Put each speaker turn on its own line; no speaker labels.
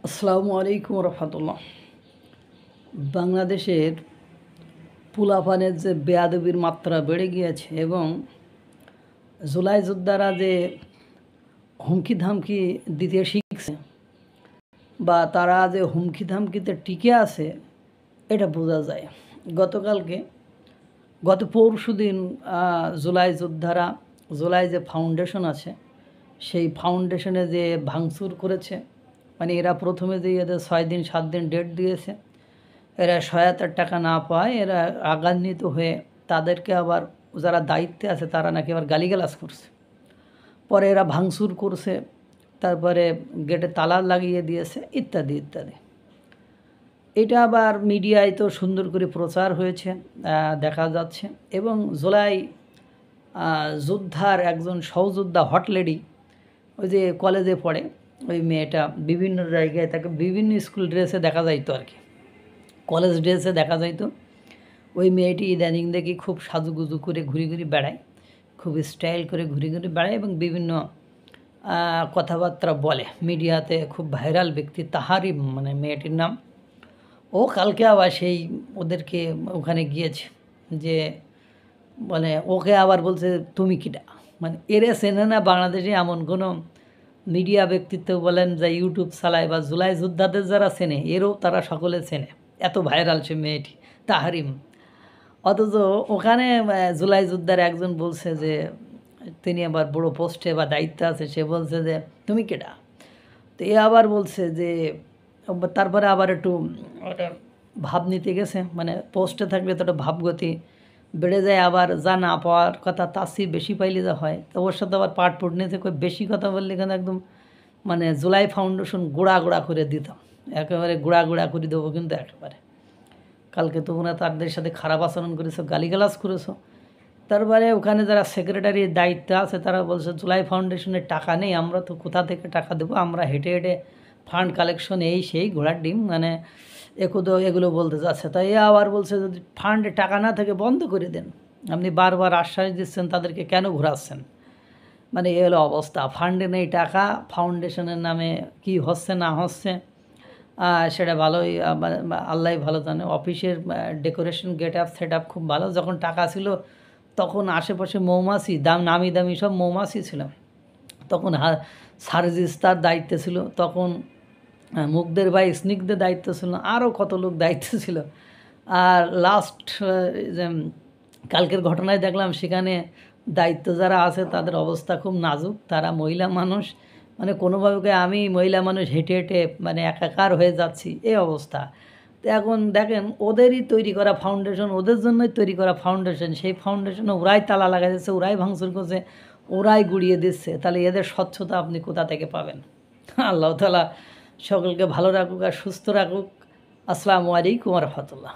আসসালামু আলাইকুম রহমতুল্লাহ। বাংলাদেশের পোলাপানের যে বেয়াদবির মাত্রা বেড়ে গিয়েছে এবং জুলাই যোদ্ধারা যে হুমকি ধামকি দিতে শিখছে বা তারা যে হুমকি ধামকিতে টিকে আছে এটা বোঝা যায়। গত পরশু দিন জুলাই যে ফাউন্ডেশন আছে সেই ফাউন্ডেশনে যে ভাঙচুর করেছে, মানে এরা প্রথমে যে এদের 6 দিন 7 দিন ডেট দিয়েছে, এরা সহায়তার টাকা না পায় এরা রাগান্বিত হয়ে তাদেরকে আবার যারা দায়িত্বে আছে তারা নাকি আবার গালিগালাজ করছে। পরে এরা ভাঙচুর করছে, তারপরে গেটে তালা লাগিয়ে দিয়েছে ইত্যাদি ইত্যাদি। এটা আবার মিডিয়ায় তো সুন্দর করে প্রচার হয়েছে, দেখা যাচ্ছে। এবং জুলাই যোদ্ধার একজন সহযোদ্ধা হট লেডি, ওই যে কলেজে পড়ে ওই মেয়েটা, বিভিন্ন জায়গায় তাকে বিভিন্ন স্কুল ড্রেসে দেখা যাইতো আর কি, কলেজ ড্রেসে দেখা যাইতো। ওই মেয়েটি ইদানিং দেখি খুব সাজুগুজু করে ঘুরে ঘুরে বেড়ায়, খুব স্টাইল করে ঘুরে ঘুরে বেড়ায় এবং বিভিন্ন কথাবার্তা বলে। মিডিয়াতে খুব ভাইরাল ব্যক্তি তাহারিম, মানে মেয়েটির নাম। ও কালকে আবার সেই ওদেরকে ওখানে গিয়েছে, যে মানে ওকে আবার বলছে তুমি কিটা, মানে এরে চেনে না বাংলাদেশে এমন কোনো মিডিয়া ব্যক্তিত্ব বলেন যা ইউটিউব চালায় বা জুলাই যোদ্ধাদের যারা চেনে এরও তারা সকলে চেনে, এত ভাইরাল সে মেয়েটি তাহারিম। অথচ ওখানে জুলাই যোদ্ধার একজন বলছে যে তিনি আবার বড় পোস্টে বা দায়িত্বে আছে, সে বলছে যে তুমি কেটা। তো এ আবার বলছে যে, তারপরে আবার একটু ভাব নিতে গেছে, মানে পোস্টে থাকলে তো একটা ভাবগতি বেড়ে যায়, আবার যা না পাওয়ার কথা তার চেয়ে বেশি পাইলে যা হয়। তো ওর সাথে আবার পাট নিতে কই বেশি কথা বললে এখানে একদম মানে জুলাই ফাউন্ডেশন গোড়া করে দিতাম, একেবারে গোড়া করে দেবো কিন্তু একেবারে। কালকে তো ওরা তাদের সাথে খারাপ আচরণ করেছো, গালিগালাজ করেছো। তারপরে ওখানে যারা সেক্রেটারির দায়িত্বে আছে তারা বলছে জুলাই ফাউন্ডেশনের টাকা নেই, আমরা তো কোথা থেকে টাকা দেবো, আমরা হেঁটে হেঁটে ফান্ড কালেকশন এই সেই ঘোড়ার ডিম, মানে এগুলো বলতে যাচ্ছে। তাই আবার বলছে যদি ফান্ডে টাকা না থাকে বন্ধ করে দেন, আপনি বারবার আশ্বাস দিচ্ছেন তাদেরকে কেন ঘোরাচ্ছেন, মানে এ হলো অবস্থা। ফান্ডে নেই টাকা, ফাউন্ডেশনের নামে কি হচ্ছে না হচ্ছে সেটা ভালোই আল্লাহ ভালো জানে। অফিসের decoration get up set up খুব ভালো। যখন টাকা ছিল তখন আশেপাশে মৌমাছি নামি দামি সব মৌমাছি ছিল, তখন সার্জিস তার দায়িত্বে ছিল, তখন মুখদের ভাই স্নিগ্ধের দায়িত্ব ছিল, আরও কত লোক দায়িত্ব ছিল। আর লাস্ট কালকের ঘটনায় দেখলাম সেখানে দায়িত্ব যারা আছে তাদের অবস্থা খুব নাজুক, তারা মহিলা মানুষ, মানে কোনোভাবে আমি মহিলা মানুষ হেঁটে হেঁটে মানে একাকার হয়ে যাচ্ছি এই অবস্থা। তো এখন দেখেন ওদেরই তৈরি করা ফাউন্ডেশন, ওদের জন্যই তৈরি করা ফাউন্ডেশন, সেই ফাউন্ডেশনে ওরাই তালা লাগাই দিচ্ছে, ওরাই ভাঙচুর করছে, ওরাই গুড়িয়ে দিচ্ছে। তাহলে এদের স্বচ্ছতা আপনি কোথা থেকে পাবেন? আল্লাহ তাআলা সকলকে ভালো রাখুক আর সুস্থ রাখুক। আসসালামু আলাইকুম রহমতুল্লাহ।